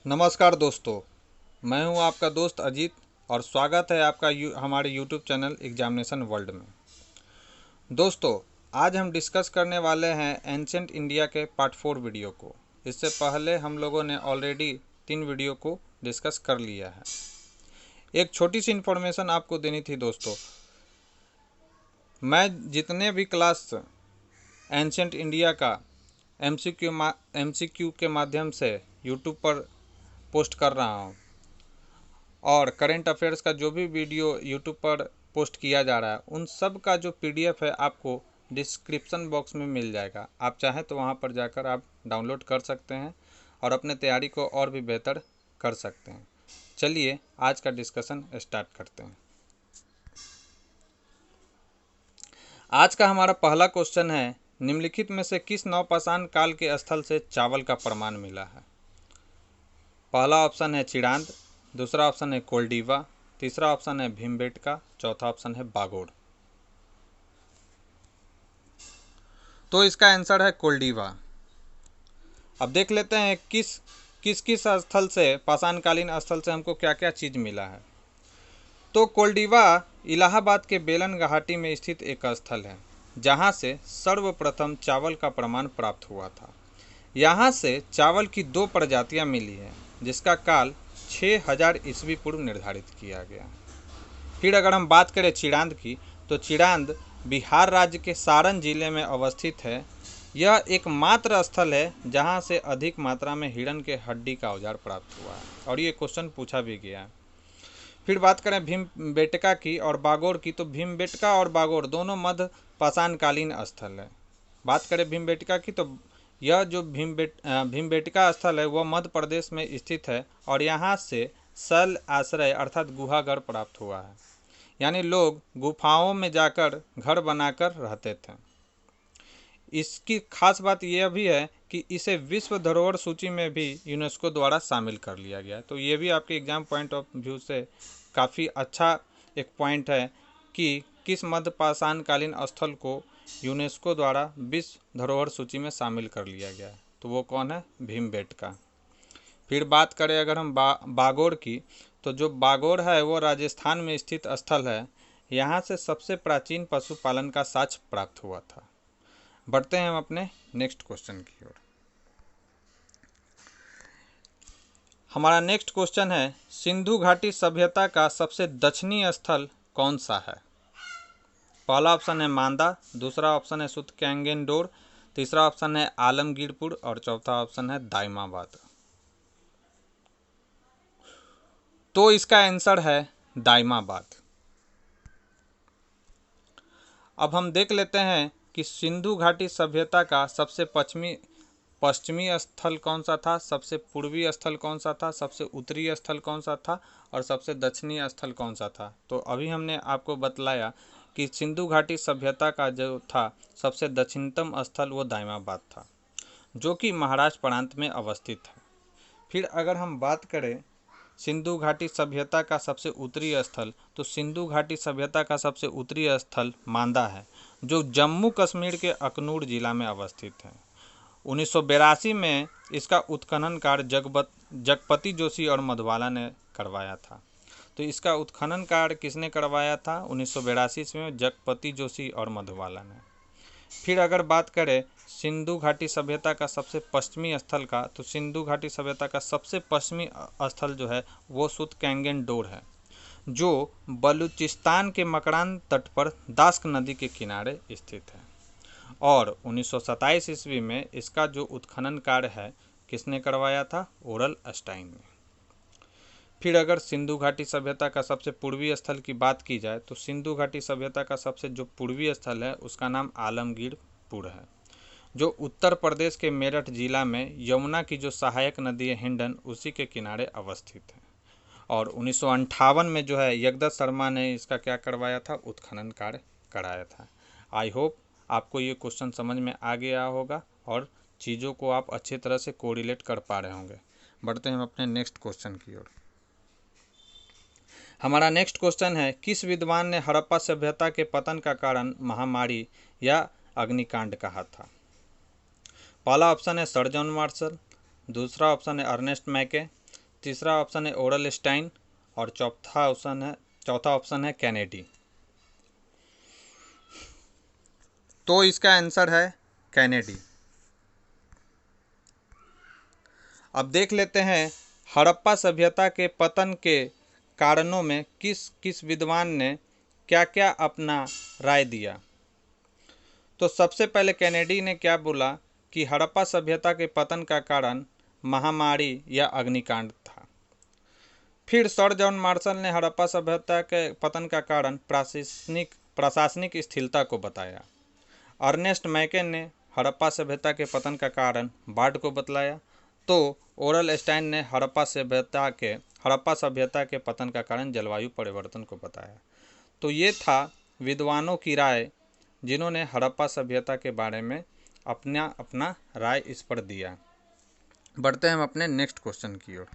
नमस्कार दोस्तों, मैं हूं आपका दोस्त अजीत और स्वागत है आपका हमारे यूट्यूब चैनल एग्जामिनेशन वर्ल्ड में। दोस्तों, आज हम डिस्कस करने वाले हैं एंशिएंट इंडिया के पार्ट 4 वीडियो को। इससे पहले हम लोगों ने ऑलरेडी 3 वीडियो को डिस्कस कर लिया है। एक छोटी सी इन्फॉर्मेशन आपको देनी थी दोस्तों। मैं जितने भी क्लास एंशिएंट इंडिया का एमसीक्यू के माध्यम से यूट्यूब पर पोस्ट कर रहा हूँ और करेंट अफेयर्स का जो भी वीडियो यूट्यूब पर पोस्ट किया जा रहा है उन सब का जो पीडीएफ है आपको डिस्क्रिप्शन बॉक्स में मिल जाएगा। आप चाहें तो वहाँ पर जाकर आप डाउनलोड कर सकते हैं और अपने तैयारी को और भी बेहतर कर सकते हैं। चलिए आज का डिस्कशन स्टार्ट करते हैं। आज का हमारा पहला क्वेश्चन है, निम्नलिखित में से किस नवपाषाण काल के स्थल से चावल का प्रमाण मिला है? पहला ऑप्शन है चिड़ांद, दूसरा ऑप्शन है कोल्डीवा, तीसरा ऑप्शन है भीमबेटका, चौथा ऑप्शन है बागोर। तो इसका आंसर है कोल्डीवा। अब देख लेते हैं किस स्थल से, पाषाणकालीन स्थल से हमको क्या क्या चीज़ मिला है। तो कोल्डीवा इलाहाबाद के बेलन घाटी में स्थित एक स्थल है जहां से सर्वप्रथम चावल का प्रमाण प्राप्त हुआ था। यहाँ से चावल की 2 प्रजातियाँ मिली हैं जिसका काल 6000 ईस्वी पूर्व निर्धारित किया गया। फिर अगर हम बात करें चिड़ांद की, तो चिड़ांद बिहार राज्य के सारण जिले में अवस्थित है। यह एकमात्र स्थल है जहां से अधिक मात्रा में हिरण के हड्डी का औजार प्राप्त हुआ है और ये क्वेश्चन पूछा भी गया है। फिर बात करें भीमबेटका की और बागोर की, तो भीमबेटका और बागोर दोनों मध्य पाषाणकालीन स्थल है। बात करें भीमबेटका की, तो यह जो भीमबेटका स्थल है वह मध्य प्रदेश में स्थित है और यहाँ से शैल आश्रय अर्थात गुहागर प्राप्त हुआ है, यानी लोग गुफाओं में जाकर घर बनाकर रहते थे। इसकी खास बात यह भी है कि इसे विश्व धरोहर सूची में भी यूनेस्को द्वारा शामिल कर लिया गया है। तो ये भी आपके एग्जाम पॉइंट ऑफ व्यू से काफ़ी अच्छा एक पॉइंट है कि किस मध्य पाषाणकालीन स्थल को यूनेस्को द्वारा विश्व धरोहर सूची में शामिल कर लिया गया है। तो वो कौन है? भीमबेटका। फिर बात करें अगर हम बागोर की, तो जो बागोर है वो राजस्थान में स्थित स्थल है। यहाँ से सबसे प्राचीन पशुपालन का साक्ष्य प्राप्त हुआ था। बढ़ते हैं हम अपने नेक्स्ट क्वेश्चन की ओर। हमारा नेक्स्ट क्वेश्चन है, सिंधु घाटी सभ्यता का सबसे दक्षिणी स्थल कौन सा है? पहला ऑप्शन है मांदा, दूसरा ऑप्शन है सुतकेंगेनडोर, तीसरा ऑप्शन है आलमगीरपुर और चौथा ऑप्शन है दाइमाबाद। तो इसका आंसर है दाइमाबाद। अब हम देख लेते हैं कि सिंधु घाटी सभ्यता का सबसे पश्चिमी स्थल कौन सा था, सबसे पूर्वी स्थल कौन सा था, सबसे उत्तरी स्थल कौन सा था और सबसे दक्षिणी स्थल कौन सा था। तो अभी हमने आपको बतलाया कि सिंधु घाटी सभ्यता का जो था सबसे दक्षिणतम स्थल वो दाइमाबाद था, जो कि महाराष्ट्र प्रांत में अवस्थित है। फिर अगर हम बात करें सिंधु घाटी सभ्यता का सबसे उत्तरी स्थल, तो सिंधु घाटी सभ्यता का सबसे उत्तरी स्थल मांदा है, जो जम्मू कश्मीर के अखनूर जिला में अवस्थित है। 1982 में इसका उत्खनन कार्य जगपति जोशी और मधवाला ने करवाया था। तो इसका उत्खनन कार्य किसने करवाया था? 1982 में जगपति जोशी और मधवाला ने। फिर अगर बात करें सिंधु घाटी सभ्यता का सबसे पश्चिमी स्थल का, तो सिंधु घाटी सभ्यता का सबसे पश्चिमी स्थल जो है वो सुतकेंगेनडोर है, जो बलूचिस्तान के मकरान तट पर दास्क नदी के किनारे स्थित है। और 1927 ईस्वी में इसका जो उत्खनन कार्य है किसने करवाया था? ओरल स्टाइन ने। फिर अगर सिंधु घाटी सभ्यता का सबसे पूर्वी स्थल की बात की जाए, तो सिंधु घाटी सभ्यता का सबसे जो पूर्वी स्थल है उसका नाम आलमगीरपुर है, जो उत्तर प्रदेश के मेरठ जिला में यमुना की जो सहायक नदी है हिंडन, उसी के किनारे अवस्थित है। और 1958 में जो है यगदत्त शर्मा ने इसका क्या करवाया था? उत्खनन कार्य कराया था। आई होप आपको ये क्वेश्चन समझ में आ गया होगा और चीज़ों को आप अच्छी तरह से कोरिलेट कर पा रहे होंगे। बढ़ते हैं हम अपने नेक्स्ट क्वेश्चन की ओर। हमारा नेक्स्ट क्वेश्चन है, किस विद्वान ने हड़प्पा सभ्यता के पतन का कारण महामारी या अग्निकांड कहा था? पहला ऑप्शन है सर जॉन मार्शल, दूसरा ऑप्शन है अर्नेस्ट मैके, तीसरा ऑप्शन है ओरलस्टाइन और चौथा ऑप्शन है कैनेडी। तो इसका आंसर है कैनेडी। अब देख लेते हैं हड़प्पा सभ्यता के पतन के कारणों में किस किस विद्वान ने क्या क्या अपना राय दिया। तो सबसे पहले कैनेडी ने क्या बोला कि हड़प्पा सभ्यता के पतन का कारण महामारी या अग्निकांड था। फिर सर जॉन मार्शल ने हड़प्पा सभ्यता के पतन का कारण प्रशासनिक स्थिरता को बताया। अर्नेस्ट मैके ने हड़प्पा सभ्यता के पतन का कारण बाढ़ को बतलाया। तो ओरलस्टाइन ने हड़प्पा सभ्यता के पतन का कारण जलवायु परिवर्तन को बताया। तो ये था विद्वानों की राय जिन्होंने हड़प्पा सभ्यता के बारे में अपना राय इस पर दिया। बढ़ते हैं हम अपने नेक्स्ट क्वेश्चन की ओर।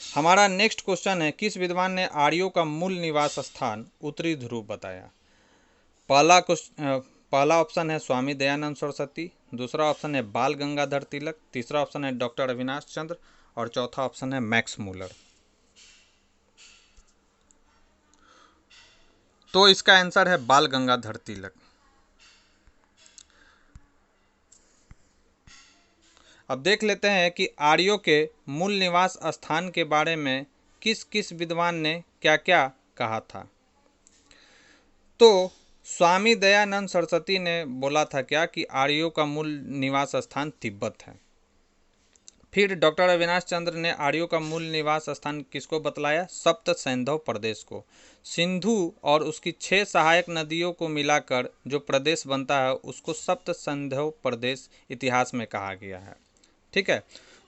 हमारा नेक्स्ट क्वेश्चन है, किस विद्वान ने आर्यों का मूल निवास स्थान उत्तरी ध्रुव बताया। पहला ऑप्शन है स्वामी दयानंद सरस्वती, दूसरा ऑप्शन है बाल गंगाधर तिलक, तीसरा ऑप्शन है डॉक्टर अविनाश चंद्र और चौथा ऑप्शन है मैक्स मूलर। तो इसका आंसर है बाल गंगाधर तिलक। अब देख लेते हैं कि आर्यों के मूल निवास स्थान के बारे में किस किस विद्वान ने क्या क्या कहा था। तो स्वामी दयानंद सरस्वती ने बोला था क्या कि आर्यों का मूल निवास स्थान तिब्बत है। फिर डॉक्टर अविनाश चंद्र ने आर्यों का मूल निवास स्थान किसको बतलाया, सप्त सैंधव प्रदेश को। सिंधु और उसकी 6 सहायक नदियों को मिलाकर जो प्रदेश बनता है उसको सप्त सैंधव प्रदेश इतिहास में कहा गया है। ठीक है,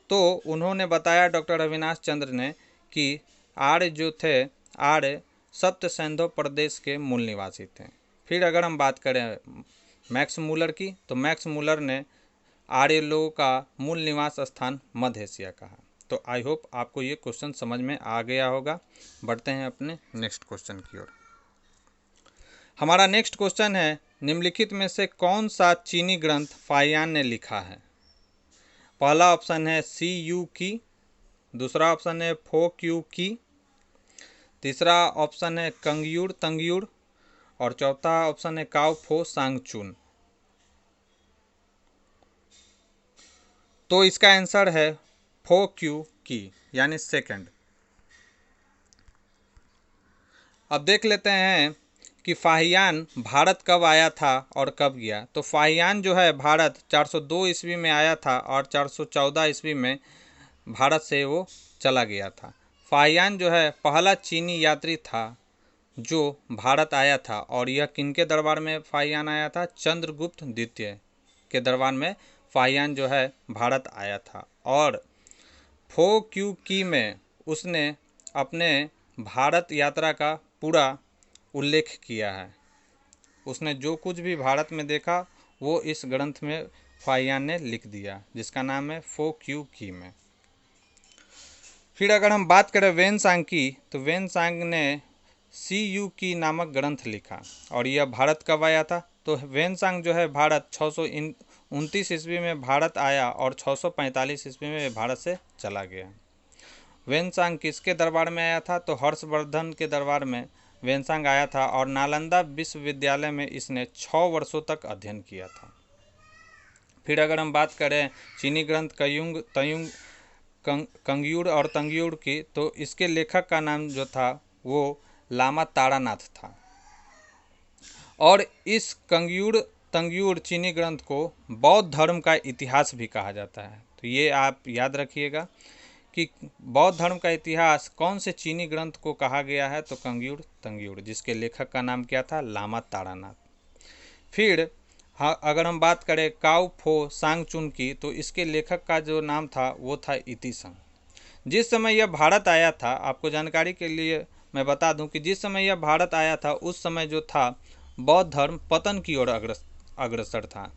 तो उन्होंने बताया डॉक्टर अविनाश चंद्र ने कि आर्य जो थे, आर्य सप्त सैंधव प्रदेश के मूल निवासी थे। फिर अगर हम बात करें मैक्स मूलर की, तो मैक्स मूलर ने आर्य लोगों का मूल निवास स्थान मध्य एशिया कहा। तो आई होप आपको ये क्वेश्चन समझ में आ गया होगा। बढ़ते हैं अपने नेक्स्ट क्वेश्चन की ओर। हमारा नेक्स्ट क्वेश्चन है, निम्नलिखित में से कौन सा चीनी ग्रंथ फाहियान ने लिखा है। पहला ऑप्शन है सी यू की, दूसरा ऑप्शन है फो क्यू की, तीसरा ऑप्शन है कंग्यूर तंग्यूर और चौथा ऑप्शन है काव फो सांगचुन। तो इसका आंसर है फो क्यू की यानी सेकंड। अब देख लेते हैं कि फाहियान भारत कब आया था और कब गया। तो फाहियान जो है भारत 402 ईस्वी में आया था और 414 ईस्वी में भारत से वो चला गया था। फाहियान जो है पहला चीनी यात्री था जो भारत आया था। और यह किनके दरबार में फाहियान आया था, चंद्रगुप्त द्वितीय के दरबार में फाहियान जो है भारत आया था। और फो क्यू की में उसने अपने भारत यात्रा का पूरा उल्लेख किया है। उसने जो कुछ भी भारत में देखा वो इस ग्रंथ में फाहियान ने लिख दिया, जिसका नाम है फो क्यू की में। फिर अगर हम बात करें वेनसांग की, तो वेनसांग ने सी यू की नामक ग्रंथ लिखा। और यह भारत कब आया था, तो वेनसांग जो है भारत 629 ईस्वी में भारत आया और 645 ईस्वी में भारत से चला गया। वेनसांग किसके दरबार में आया था, तो हर्षवर्धन के दरबार में वेनसांग आया था और नालंदा विश्वविद्यालय में इसने 6 वर्षों तक अध्ययन किया था। फिर अगर हम बात करें चीनी ग्रंथ कंग्यूर और तंग्यूर की, तो इसके लेखक का नाम जो था वो लामा तारानाथ था। और इस कंग्यूर तंग्यूर चीनी ग्रंथ को बौद्ध धर्म का इतिहास भी कहा जाता है। तो ये आप याद रखिएगा कि बौद्ध धर्म का इतिहास कौन से चीनी ग्रंथ को कहा गया है, तो कंग्यूर तंग्यूर, जिसके लेखक का नाम क्या था, लामा तारानाथ। फिर अगर हम बात करें काव फो सांगचुन की, तो इसके लेखक का जो नाम था वो था इतिसंग। जिस समय यह भारत आया था, आपको जानकारी के लिए मैं बता दूं कि जिस समय यह भारत आया था उस समय जो था बौद्ध धर्म पतन की ओर अग्रसर था।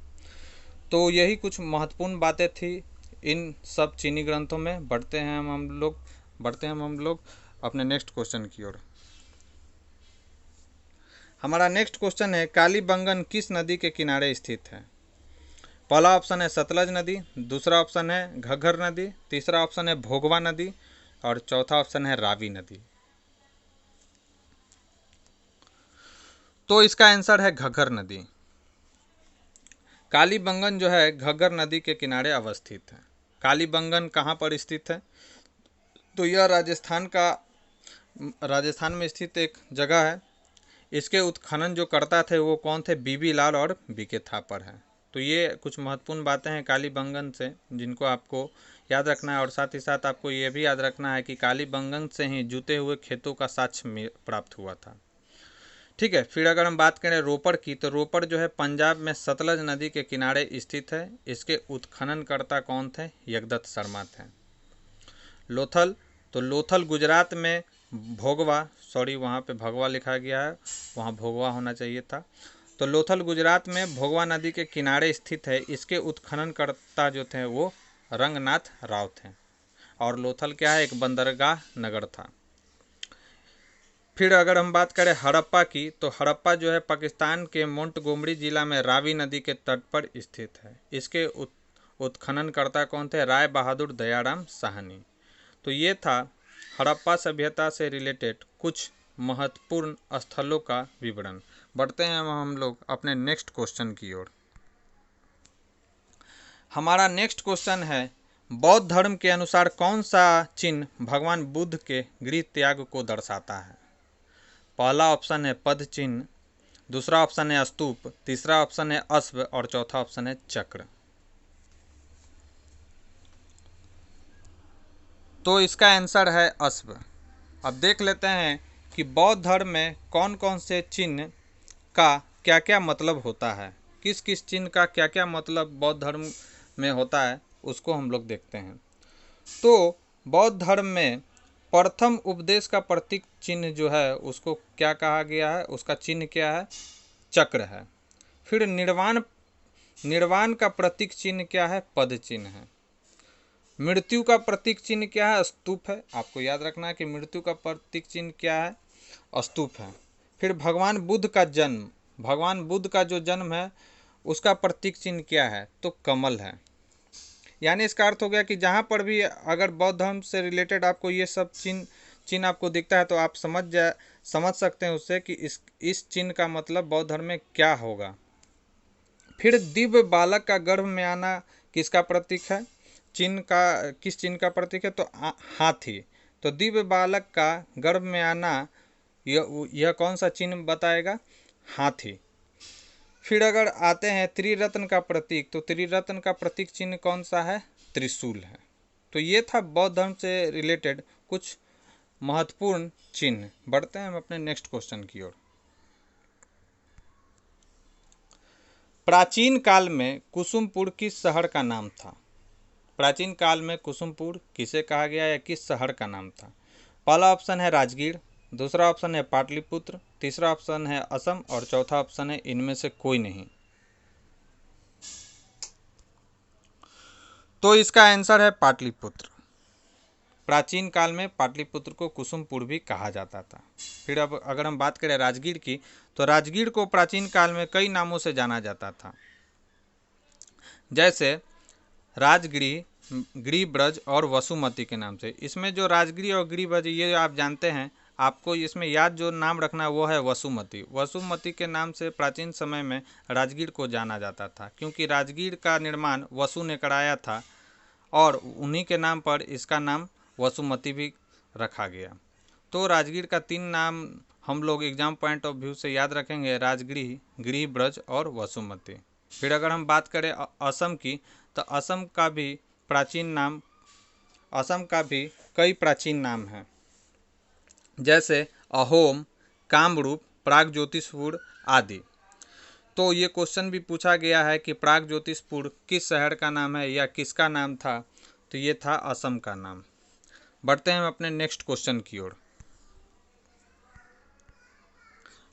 तो यही कुछ महत्वपूर्ण बातें थी इन सब चीनी ग्रंथों में। बढ़ते हैं हम लोग अपने नेक्स्ट क्वेश्चन की ओर। हमारा नेक्स्ट क्वेश्चन है, कालीबंगन किस नदी के किनारे स्थित है। पहला ऑप्शन है सतलज नदी, दूसरा ऑप्शन है घग्गर नदी, तीसरा ऑप्शन है भोगवा नदी और चौथा ऑप्शन है रावी नदी। तो इसका आंसर है घग्गर नदी। कालीबंगन जो है घग्गर नदी के किनारे अवस्थित है। कालीबंगन कहाँ पर स्थित है? तो यह राजस्थान में स्थित एक जगह है। इसके उत्खनन जो करता थे वो कौन थे? बीबी लाल और बीके थापर हैं। तो ये कुछ महत्वपूर्ण बातें हैं कालीबंगन से जिनको आपको याद रखना है, और साथ ही साथ आपको ये भी याद रखना है कि कालीबंगन से ही जुते हुए खेतों का साक्ष्य प्राप्त हुआ था। ठीक है। फिर अगर हम बात करें रोपड़ की, तो रोपड़ जो है पंजाब में सतलज नदी के किनारे स्थित है। इसके उत्खननकर्ता कौन थे? यगदत्त शर्मा थे। लोथल, तो लोथल गुजरात में भोगवा, सॉरी वहाँ पे भगवा लिखा गया है, वहाँ भोगवा होना चाहिए था। तो लोथल गुजरात में भोगवा नदी के किनारे स्थित है। इसके उत्खननकर्ता जो थे वो रंगनाथ राव थे। और लोथल क्या है? एक बंदरगाह नगर था। फिर अगर हम बात करें हड़प्पा की, तो हड़प्पा जो है पाकिस्तान के मोंटगोमरी जिला में रावी नदी के तट पर स्थित है। इसके उत्खननकर्ता कौन थे? राय बहादुर दयाराम साहनी। तो ये था हड़प्पा सभ्यता से रिलेटेड कुछ महत्वपूर्ण स्थलों का विवरण। बढ़ते हैं हम लोग अपने नेक्स्ट क्वेश्चन की ओर। हमारा नेक्स्ट क्वेश्चन है, बौद्ध धर्म के अनुसार कौन सा चिन्ह भगवान बुद्ध के गृह त्याग को दर्शाता है? पहला ऑप्शन है पद चिन्ह, दूसरा ऑप्शन है स्तूप, तीसरा ऑप्शन है अश्व और चौथा ऑप्शन है चक्र। तो इसका आंसर है अश्व। अब देख लेते हैं कि बौद्ध धर्म में कौन कौन से चिन्ह का क्या क्या मतलब होता है, किस किस चिन्ह का क्या क्या मतलब बौद्ध धर्म में होता है, उसको हम लोग देखते हैं। तो बौद्ध धर्म में प्रथम उपदेश का प्रतीक चिन्ह जो है उसको क्या कहा गया है? उसका चिन्ह क्या है? चक्र है। फिर निर्वाण का प्रतीक चिन्ह क्या है? पद चिन्ह है। मृत्यु का प्रतीक चिन्ह क्या है? स्तूप है। आपको याद रखना है कि मृत्यु का प्रतीक चिन्ह क्या है? स्तूप है। फिर भगवान बुद्ध का जो जन्म है उसका प्रतीक चिन्ह क्या है? तो कमल है। यानी इसका अर्थ हो गया कि जहाँ पर भी अगर बौद्ध धर्म से रिलेटेड आपको ये सब चिन्ह आपको दिखता है तो आप समझ सकते हैं उससे कि इस चिन्ह का मतलब बौद्ध धर्म में क्या होगा। फिर दिव्य बालक का गर्भ में आना किसका प्रतीक है? किस चिन्ह का प्रतीक है? तो हाथी। तो दिव्य बालक का गर्भ में आना यह कौन सा चिन्ह बताएगा? हाथी। फिर अगर आते हैं त्रिरत्न का प्रतीक, तो त्रिरत्न का प्रतीक चिन्ह कौन सा है? त्रिशूल है। तो ये था बौद्ध धर्म से रिलेटेड कुछ महत्वपूर्ण चिन्ह। बढ़ते हैं हम अपने नेक्स्ट क्वेश्चन की ओर। प्राचीन काल में कुसुमपुर किस शहर का नाम था? प्राचीन काल में कुसुमपुर किसे कहा गया या किस शहर का नाम था? पहला ऑप्शन है राजगीर, दूसरा ऑप्शन है पाटलिपुत्र, तीसरा ऑप्शन है असम और चौथा ऑप्शन है इनमें से कोई नहीं। तो इसका आंसर है पाटलिपुत्र। प्राचीन काल में पाटलिपुत्र को कुसुमपुर भी कहा जाता था। फिर अब अगर हम बात करें राजगीर की, तो राजगीर को प्राचीन काल में कई नामों से जाना जाता था, जैसे राजगृह, गिरिब्रज और वसुमती के नाम से। इसमें जो राजगृह और गिरिब्रज ये आप जानते हैं, आपको इसमें याद जो नाम रखना है वो है वसुमती। वसुमती के नाम से प्राचीन समय में राजगीर को जाना जाता था, क्योंकि राजगीर का निर्माण वसु ने कराया था और उन्हीं के नाम पर इसका नाम वसुमती भी रखा गया। तो राजगीर का 3 नाम हम लोग एग्जाम पॉइंट ऑफ व्यू से याद रखेंगे, राजगृह, गिरिब्रज और वसुमती। फिर अगर हम बात करें असम की, तो असम का भी कई प्राचीन नाम हैं, जैसे अहोम, कामरूप, प्रागज्योतिषपुर आदि। तो ये क्वेश्चन भी पूछा गया है कि प्रागज्योतिषपुर किस शहर का नाम है या किसका नाम था? तो ये था असम का नाम। बढ़ते हैं हम अपने नेक्स्ट क्वेश्चन की ओर।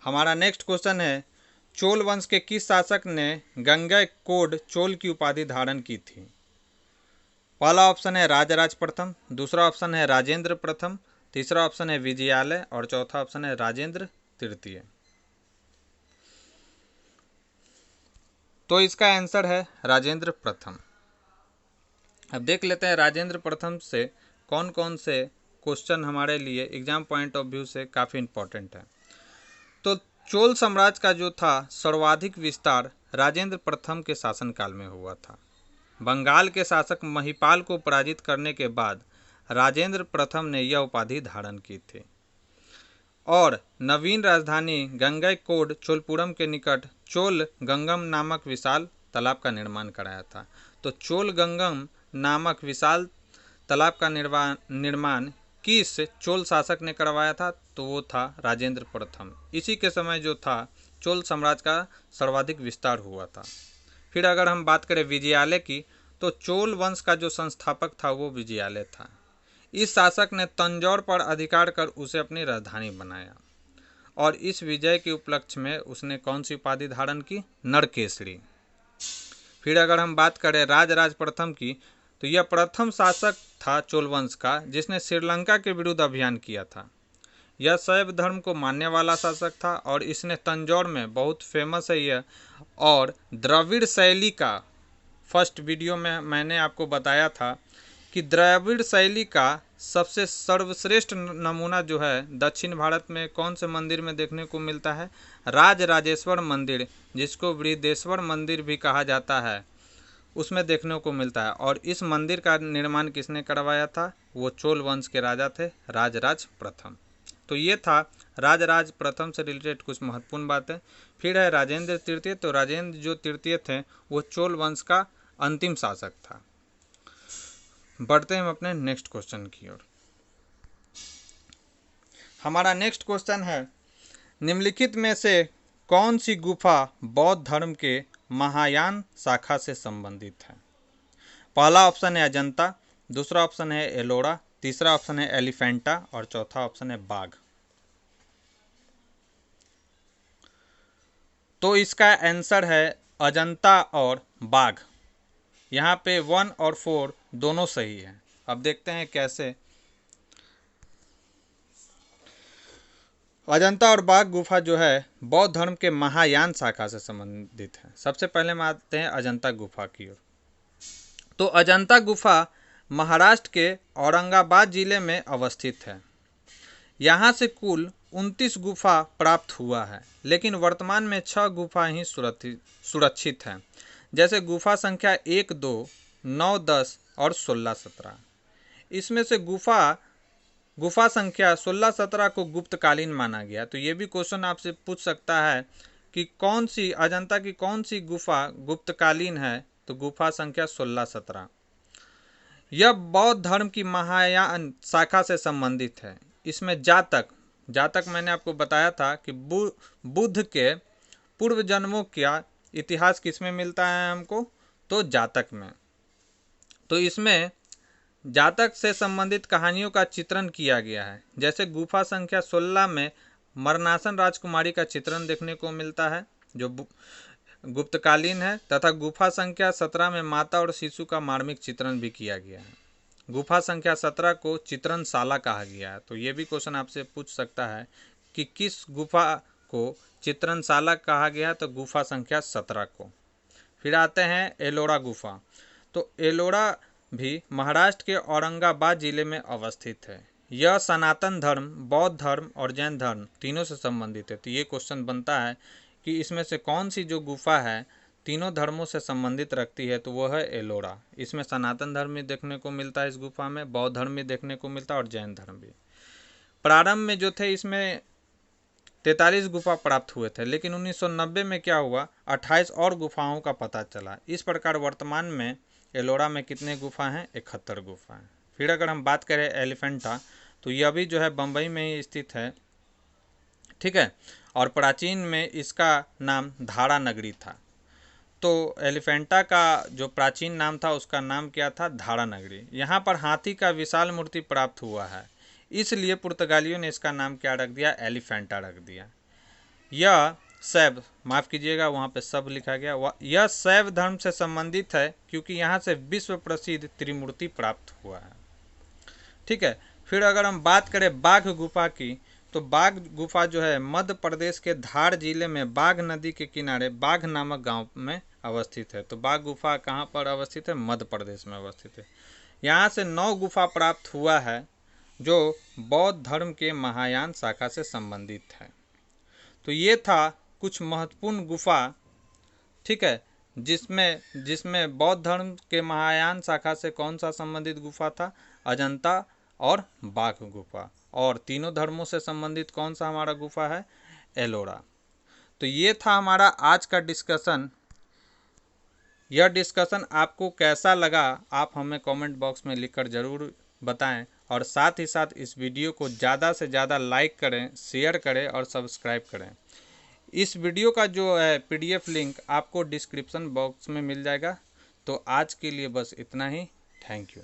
हमारा नेक्स्ट क्वेश्चन है, चोल वंश के किस शासक ने गंगैकोंड चोल की उपाधि धारण की थी? पहला ऑप्शन है राजराज प्रथम, दूसरा ऑप्शन है राजेंद्र प्रथम, तीसरा ऑप्शन है विजयालय और चौथा ऑप्शन है राजेंद्र तृतीय। तो इसका आंसर है राजेंद्र प्रथम। अब देख लेते हैं राजेंद्र प्रथम से कौन कौन से क्वेश्चन हमारे लिए एग्जाम पॉइंट ऑफ व्यू से काफ़ी इम्पोर्टेंट है। तो चोल साम्राज्य का जो था सर्वाधिक विस्तार राजेंद्र प्रथम के शासनकाल में हुआ था। बंगाल के शासक महिपाल को पराजित करने के बाद राजेंद्र प्रथम ने यह उपाधि धारण की थी और नवीन राजधानी गंगैकोंड चोलपुरम के निकट चोल गंगम नामक विशाल तालाब का निर्माण कराया था। तो चोल गंगम नामक विशाल तालाब का निर्माण किस चोल शासक ने करवाया था? तो वो था राजेंद्र प्रथम। इसी के समय जो था चोल साम्राज्य का सर्वाधिक विस्तार हुआ था। फिर अगर हम बात करें विजयालय की, तो चोल वंश का जो संस्थापक था वो विजयालय था। इस शासक ने तंजौर पर अधिकार कर उसे अपनी राजधानी बनाया और इस विजय के उपलक्ष्य में उसने कौन सी उपाधि धारण की? नरकेसरी। फिर अगर हम बात करें राजराज प्रथम की, तो यह प्रथम शासक था चोल वंश का जिसने श्रीलंका के विरुद्ध अभियान किया था। यह शैव धर्म को मानने वाला शासक था और इसने तंजौर में बहुत फेमस है यह, और द्रविड़ शैली का फर्स्ट वीडियो में मैंने आपको बताया था कि द्रविड़ शैली का सबसे सर्वश्रेष्ठ नमूना जो है दक्षिण भारत में कौन से मंदिर में देखने को मिलता है? राजराजेश्वर मंदिर, जिसको बृहदेश्वर मंदिर भी कहा जाता है, उसमें देखने को मिलता है। और इस मंदिर का निर्माण किसने करवाया था? वो चोल वंश के राजा थे, राजराज प्रथम। तो ये था राजराज प्रथम से रिलेटेड कुछ महत्वपूर्ण बातें। फिर है राजेंद्र तृतीय। तो राजेंद्र जो तृतीय थे वो चोल वंश का अंतिम शासक था। बढ़ते हैं हम अपने नेक्स्ट क्वेश्चन की ओर। हमारा नेक्स्ट क्वेश्चन है, निम्नलिखित में से कौन सी गुफा बौद्ध धर्म के महायान शाखा से संबंधित है? पहला ऑप्शन है अजंता, दूसरा ऑप्शन है एलोरा, तीसरा ऑप्शन है एलिफेंटा और चौथा ऑप्शन है बाघ। तो इसका आंसर है अजंता और बाघ। यहाँ पे 1 और 4 दोनों सही है। अब देखते हैं कैसे। अजंता और बाघ गुफा जो है बौद्ध धर्म के महायान शाखा से संबंधित है। सबसे पहले हम आते हैं अजंता गुफा की ओर। तो अजंता गुफा महाराष्ट्र के औरंगाबाद जिले में अवस्थित है। यहाँ से कुल 29 गुफा प्राप्त हुआ है, लेकिन वर्तमान में 6 गुफा ही सुरक्षित हैं, जैसे गुफा संख्या 1, 2, 9, 10 और 16, 17। इसमें से गुफा संख्या 16, 17 को गुप्तकालीन माना गया। तो ये भी क्वेश्चन आपसे पूछ सकता है कि कौन सी अजंता की कौन सी गुफा गुप्तकालीन है? तो गुफा संख्या 16, 17। यह बौद्ध धर्म की महायान शाखा से संबंधित है। इसमें जातक मैंने आपको बताया था कि बुद्ध के पूर्व जन्मों का इतिहास किसमें मिलता है हमको? तो जातक में। तो इसमें जातक से संबंधित कहानियों का चित्रण किया गया है। जैसे गुफा संख्या 16 में मरनासन राजकुमारी का चित्रण देखने को मिलता है जो गुप्तकालीन है, तथा गुफा संख्या 17 में माता और शिशु का मार्मिक चित्रण भी किया गया है। गुफा संख्या 17 को चित्रणशाला कहा गया है। तो ये भी क्वेश्चन आपसे पूछ सकता है कि किस गुफा को चित्रणशाला कहा गया? तो गुफा संख्या 17 को। फिर आते हैं एलोरा गुफा। तो एलोरा भी महाराष्ट्र के औरंगाबाद जिले में अवस्थित है। यह सनातन धर्म, बौद्ध धर्म और जैन धर्म तीनों से संबंधित है। तो ये क्वेश्चन बनता है कि इसमें से कौन सी जो गुफा है तीनों धर्मों से संबंधित रखती है? तो वह है एलोरा। इसमें सनातन धर्म भी देखने को मिलता है इस गुफा में, बौद्ध धर्म भी देखने को मिलता है और जैन धर्म भी। प्रारंभ में जो थे इसमें 43 गुफा प्राप्त हुए थे, लेकिन 1990 में क्या हुआ, 28 और गुफाओं का पता चला। इस प्रकार वर्तमान में एलोरा में कितने गुफा हैं? 71 गुफा हैं। फिर अगर हम बात करें एलिफेंटा, तो यह भी जो है बम्बई में ही स्थित है, ठीक है, और प्राचीन में इसका नाम धारा नगरी था। तो एलिफेंटा का जो प्राचीन नाम था उसका नाम क्या था? धारा नगरी। यहाँ पर हाथी का विशाल मूर्ति प्राप्त हुआ है, इसलिए पुर्तगालियों ने इसका नाम क्या रख दिया? एलिफेंटा रख दिया। यह शैव, माफ़ कीजिएगा वहाँ पे सब लिखा गया, यह शैव धर्म से संबंधित है क्योंकि यहाँ से विश्व प्रसिद्ध त्रिमूर्ति प्राप्त हुआ है, ठीक है। फिर अगर हम बात करें बाघ गुफा की, तो बाघ गुफा जो है मध्य प्रदेश के धार जिले में बाघ नदी के किनारे बाघ नामक गांव में अवस्थित है। तो बाघ गुफा कहाँ पर अवस्थित है? मध्य प्रदेश में अवस्थित है। यहाँ से 9 गुफा प्राप्त हुआ है जो बौद्ध धर्म के महायान शाखा से संबंधित है। तो ये था कुछ महत्वपूर्ण गुफा, ठीक है, जिसमें बौद्ध धर्म के महायान शाखा से कौन सा संबंधित गुफा था, अजंता और बाघ गुफा, और तीनों धर्मों से संबंधित कौन सा हमारा गुफा है, एलोरा। तो ये था हमारा आज का डिस्कशन। यह डिस्कशन आपको कैसा लगा आप हमें कमेंट बॉक्स में लिखकर ज़रूर बताएं, और साथ ही साथ इस वीडियो को ज़्यादा से ज़्यादा लाइक करें, शेयर करें और सब्सक्राइब करें। इस वीडियो का जो है PDF लिंक आपको डिस्क्रिप्शन बॉक्स में मिल जाएगा। तो आज के लिए बस इतना ही। Thank you.